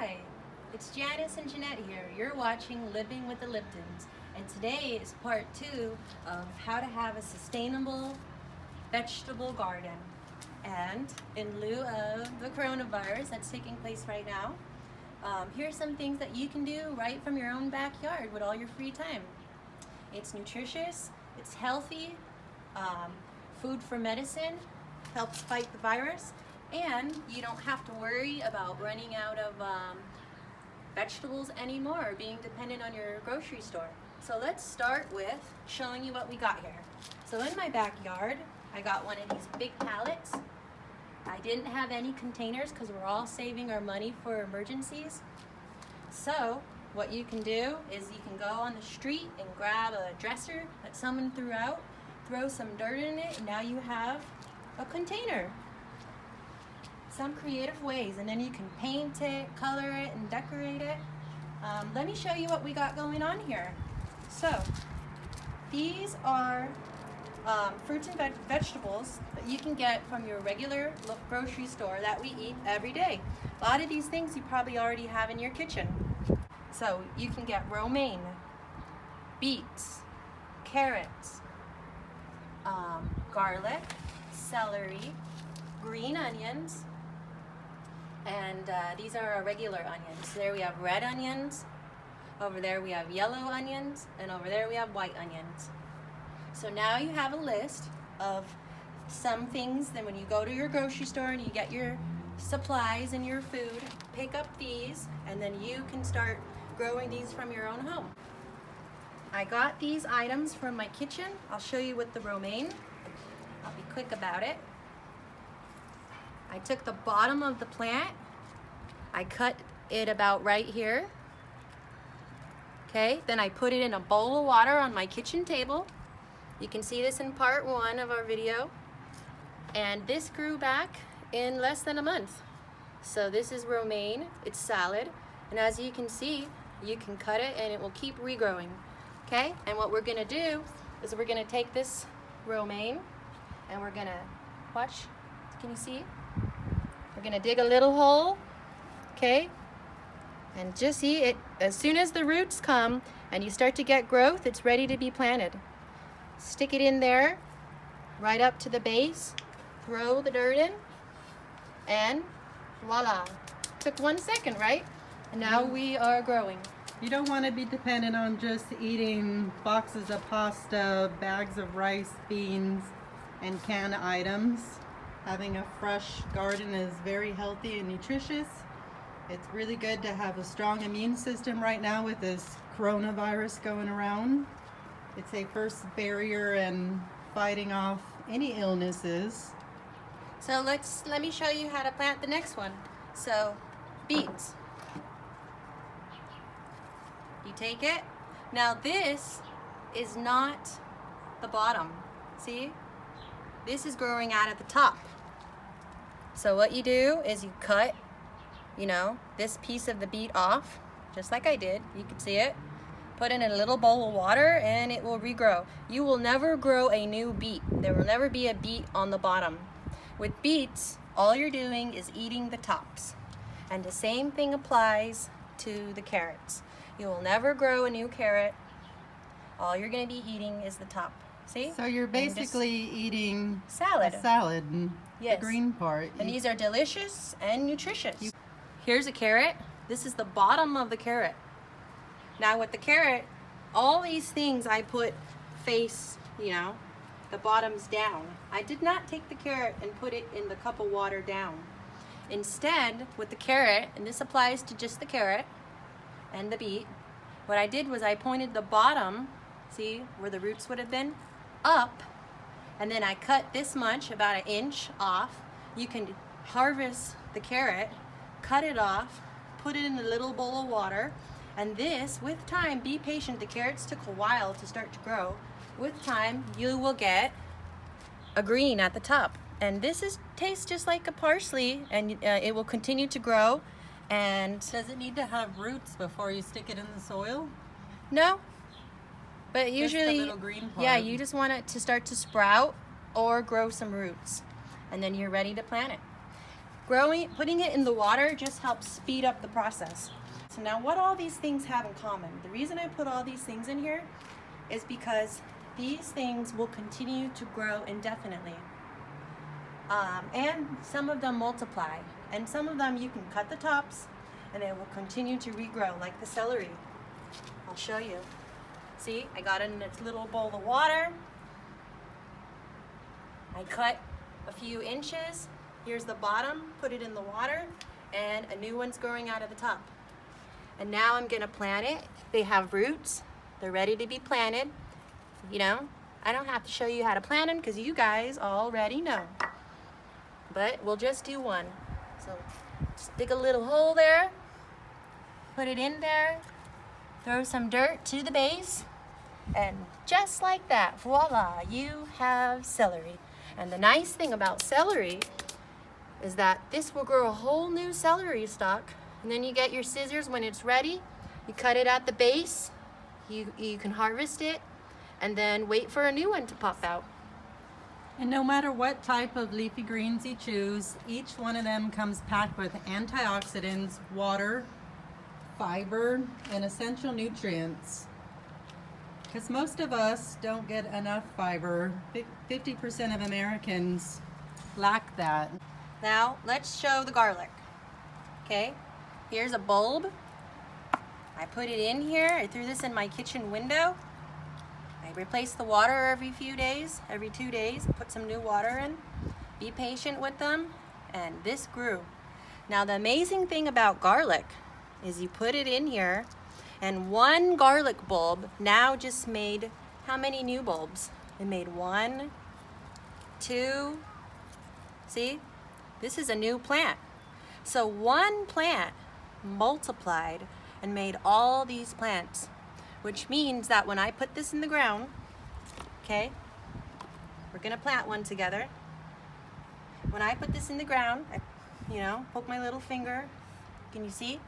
Hi, it's Janice and Jeanette here. You're watching Living with the Liptons, and today is part 2 of how to have a sustainable vegetable garden. And in lieu of the coronavirus that's taking place right now, here's some things that you can do right from your own backyard with all your free time. It's nutritious, it's healthy, food for medicine, helps fight the virus, and you don't have to worry about running out of vegetables anymore or being dependent on your grocery store. So let's start with showing you what we got here. So in my backyard, I got one of these big pallets. I didn't have any containers because we're all saving our money for emergencies. So what you can do is you can go on the street and grab a dresser that someone threw out, throw some dirt in it, and now you have a container. Some creative ways, and then you can paint it, color it, and decorate it. Let me show you what we got going on here. So these are fruits and vegetables that you can get from your regular grocery store that we eat every day. A lot of these things you probably already have in your kitchen. So you can get romaine, beets, carrots, garlic, celery, green onions, and these are our regular onions. So there we have red onions, over there we have yellow onions, and over there we have white onions. So now you have a list of some things. Then when you go to your grocery store and you get your supplies and your food, pick up these, and then you can start growing these from your own home. I got these items from my kitchen. I'll show you with the romaine. I'll be quick about it. I took the bottom of the plant. I cut it about right here. Okay, then I put it in a bowl of water on my kitchen table. You can see this in part 1 of our video. And this grew back in less than a month. So this is romaine, it's salad. And as you can see, you can cut it and it will keep regrowing. Okay, and what we're gonna do is we're gonna take this romaine and we're gonna, watch, can you see? We're gonna dig a little hole, okay? And just see it, as soon as the roots come and you start to get growth, it's ready to be planted. Stick it in there, right up to the base, throw the dirt in, and voila. Took 1 second, right? And now we are growing. You don't want to be dependent on just eating boxes of pasta, bags of rice, beans, and canned items. Having a fresh garden is very healthy and nutritious. It's really good to have a strong immune system right now with this coronavirus going around. It's a first barrier in fighting off any illnesses. So let me show you how to plant the next one. So beets. You take it. Now this is not the bottom. See? This is growing out at the top. So what you do is you cut, this piece of the beet off, just like I did. You can see it. Put it in a little bowl of water and it will regrow. You will never grow a new beet. There will never be a beet on the bottom. With beets, all you're doing is eating the tops. And the same thing applies to the carrots. You will never grow a new carrot. All you're going to be eating is the top. See? So you're basically eating salad. A salad and yes. The green part. And these are delicious and nutritious. Here's a carrot. This is the bottom of the carrot. Now with the carrot, all these things I put face, the bottoms down. I did not take the carrot and put it in the cup of water down. Instead, with the carrot, and this applies to just the carrot and the beet, what I did was I pointed the bottom, see where the roots would have been, up, and then I cut this much, about 1 inch off. You can harvest the carrot, cut it off, put it in a little bowl of water, and this, with time, be patient. The carrots took a while to start to grow. With time, you will get a green at the top. And this tastes just like a parsley, and it will continue to grow. And does it need to have roots before you stick it in the soil? No, but usually, just the little green part. Yeah, you just want it to start to sprout or grow some roots, and then you're ready to plant it. putting it in the water just helps speed up the process. So now what all these things have in common? The reason I put all these things in here is because these things will continue to grow indefinitely. And some of them multiply. And some of them you can cut the tops and they will continue to regrow, like the celery. I'll show you. See, I got it in its little bowl of water. I cut a few inches. Here's the bottom, put it in the water, and a new one's growing out of the top. And now I'm gonna plant it. They have roots. They're ready to be planted. You know, I don't have to show you how to plant them because you guys already know. But we'll just do one. So just dig a little hole there, put it in there, throw some dirt to the base, and just like that, voila, you have celery. And the nice thing about celery is that this will grow a whole new celery stalk, and then you get your scissors when it's ready, you cut it at the base, you can harvest it, and then wait for a new one to pop out. And no matter what type of leafy greens you choose, each one of them comes packed with antioxidants, water, fiber, and essential nutrients. Because most of us don't get enough fiber. 50% of Americans lack that. Now, let's show the garlic. Okay, here's a bulb. I put it in here. I threw this in my kitchen window. I replace the water every few days, every 2 days, put some new water in. Be patient with them, and this grew. Now, the amazing thing about garlic is you put it in here, and one garlic bulb now just made how many new bulbs? It made 1, 2, see? This is a new plant. So one plant multiplied and made all these plants, which means that when I put this in the ground, okay, we're gonna plant one together. When I put this in the ground, I, poke my little finger. Can you see?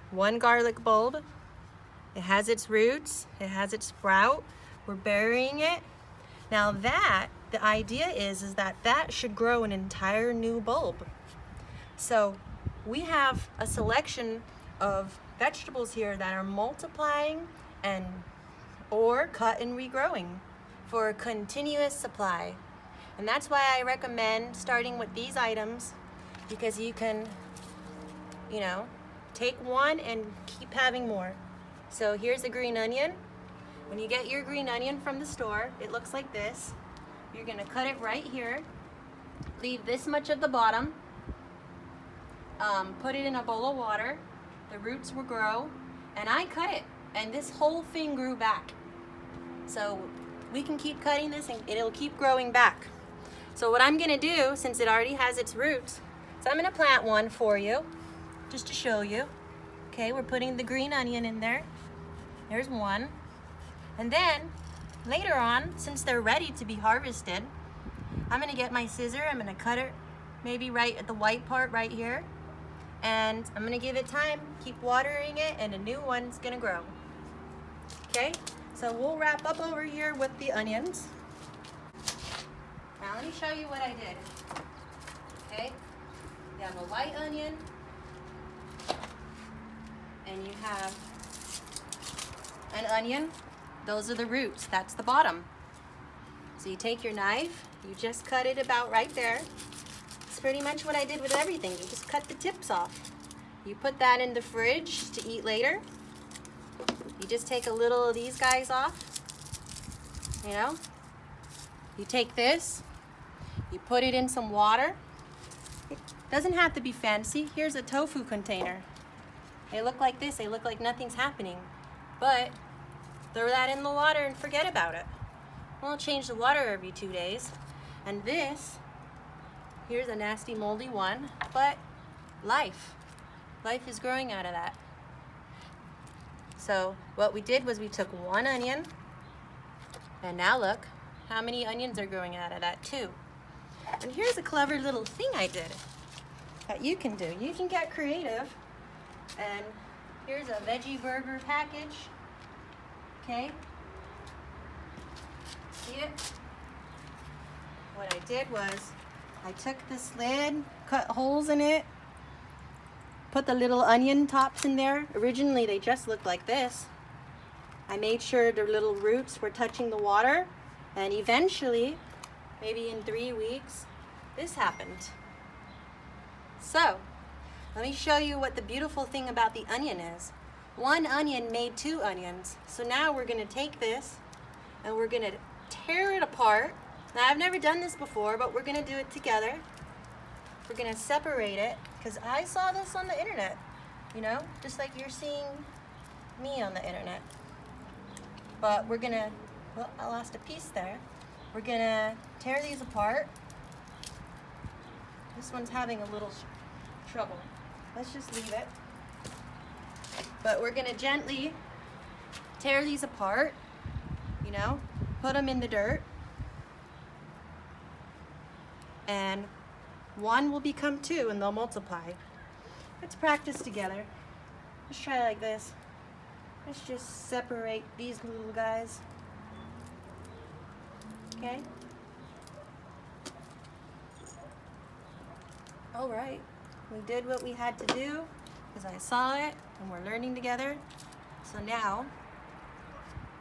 One garlic bulb. It has its roots, it has its sprout. We're burying it. Now the idea is that should grow an entire new bulb. So we have a selection of vegetables here that are multiplying or cut and regrowing for a continuous supply. And that's why I recommend starting with these items, because you can, take one and keep having more. So here's a green onion. When you get your green onion from the store, it looks like this. You're gonna cut it right here, leave this much of the bottom, put it in a bowl of water, the roots will grow, and I cut it, and this whole thing grew back. So we can keep cutting this and it'll keep growing back. So what I'm gonna do, since it already has its roots, so I'm gonna plant one for you, just to show you. Okay, we're putting the green onion in there. There's one. And then later on, since they're ready to be harvested, I'm gonna get my scissor, I'm gonna cut it maybe right at the white part right here. And I'm gonna give it time, keep watering it, and a new one's gonna grow. Okay, so we'll wrap up over here with the onions. Now let me show you what I did. Okay, you have a white onion, and you have an onion. Those are the roots, that's the bottom. So you take your knife, you just cut it about right there. It's pretty much what I did with everything. You just cut the tips off. You put that in the fridge to eat later. You just take a little of these guys off. You take this, you put it in some water. It doesn't have to be fancy. Here's a tofu container. They look like this, they look like nothing's happening. But throw that in the water and forget about it. We'll change the water every 2 days. And this, here's a nasty moldy one, but life is growing out of that. So what we did was we took one onion, and now look how many onions are growing out of that too. And here's a clever little thing I did that you can do. You can get creative. And here's a veggie burger package. Okay, see it? What I did was I took this lid, cut holes in it, put the little onion tops in there. Originally they just looked like this. I made sure the little roots were touching the water, and eventually, maybe in 3 weeks, this happened. So, let me show you what the beautiful thing about the onion is. One onion made 2 onions. So now we're gonna take this and we're gonna tear it apart. Now I've never done this before, but we're gonna do it together. We're gonna separate it, because I saw this on the internet, you know, just like you're seeing me on the internet. But we're gonna, well, I lost a piece there. We're gonna tear these apart. This one's having a little trouble. Let's just leave it. But we're gonna gently tear these apart, you know, put them in the dirt. And one will become 2 and they'll multiply. Let's practice together. Let's try like this. Let's just separate these little guys. Okay? All right. We did what we had to do because I saw it and we're learning together. So now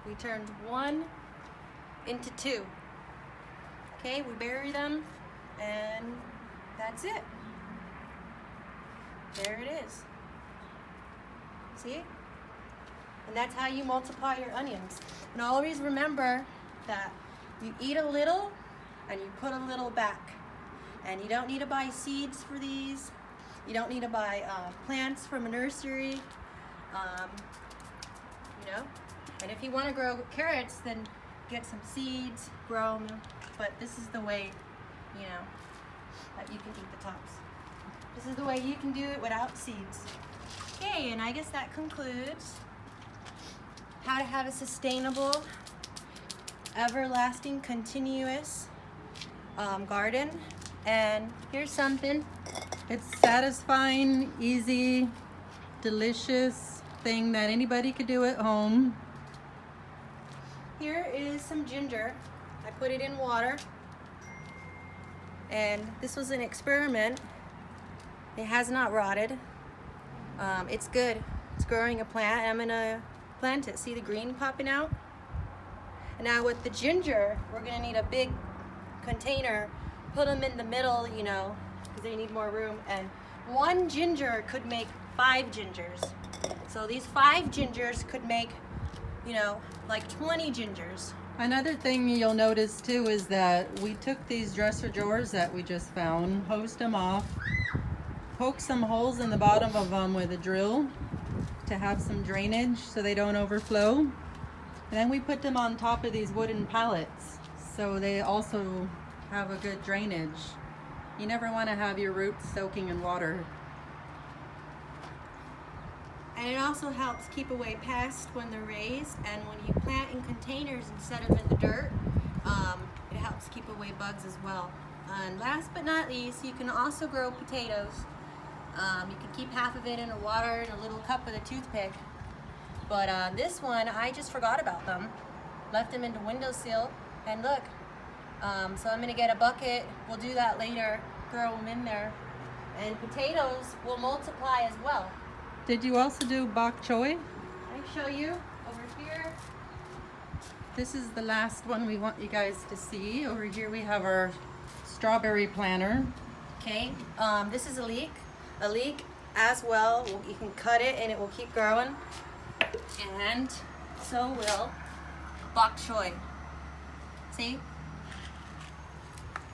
we turned 1 into 2. Okay, we bury them and that's it. There it is. See? And that's how you multiply your onions. And always remember that you eat a little and you put a little back. And you don't need to buy seeds for these. You don't need to buy plants from a nursery. You know? And if you want to grow carrots, then get some seeds, grow them. But this is the way, you know, that you can eat the tops. This is the way you can do it without seeds. Okay, and I guess that concludes how to have a sustainable, everlasting, continuous garden. And here's something. It's satisfying, easy, delicious thing that anybody could do at home. Here is some ginger. I put it in water. And this was an experiment. It has not rotted. It's good. It's growing a plant. I'm gonna plant it. See the green popping out? And now with the ginger, we're gonna need a big container. Put them in the middle, you know, because they need more room. And 1 ginger could make 5 gingers. So these 5 gingers could make, you know, like 20 gingers. Another thing you'll notice too is that we took these dresser drawers that we just found, hosed them off, poked some holes in the bottom of them with a drill to have some drainage so they don't overflow. And then we put them on top of these wooden pallets so they also have a good drainage. You never want to have your roots soaking in water. And it also helps keep away pests when they're raised, and when you plant in containers instead of in the dirt, it helps keep away bugs as well. And last but not least, you can also grow potatoes. You can keep half of it in the water in a little cup with a toothpick. But this one, I just forgot about them. Left them in the windowsill, and look. So I'm gonna get a bucket. We'll do that later, throw them in there. And potatoes will multiply as well. Did you also do bok choy? Let me show you over here. This is the last one we want you guys to see. Over here we have our strawberry planter. Okay, this is a leek. A leek as well, you can cut it and it will keep growing. And so will bok choy. See?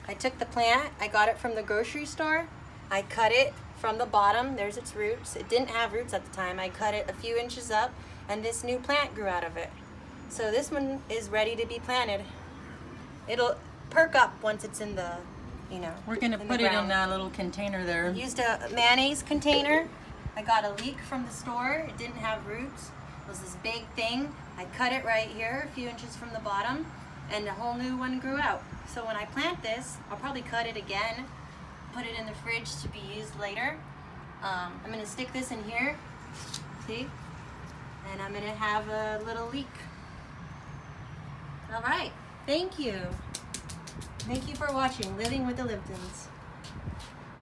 I took the plant, I got it from the grocery store. I cut it from the bottom, there's its roots. It didn't have roots at the time. I cut it a few inches up and this new plant grew out of it. So this one is ready to be planted. It'll perk up once it's in the, you know, We're gonna put it in that little container there. I used a mayonnaise container. I got a leek from the store. It didn't have roots. It was this big thing. I cut it right here, a few inches from the bottom, and a whole new one grew out. So when I plant this, I'll probably cut it again, put it in the fridge to be used later. I'm gonna stick this in here, see? And I'm gonna have a little leek. All right, thank you. Thank you for watching Living with the Liptons.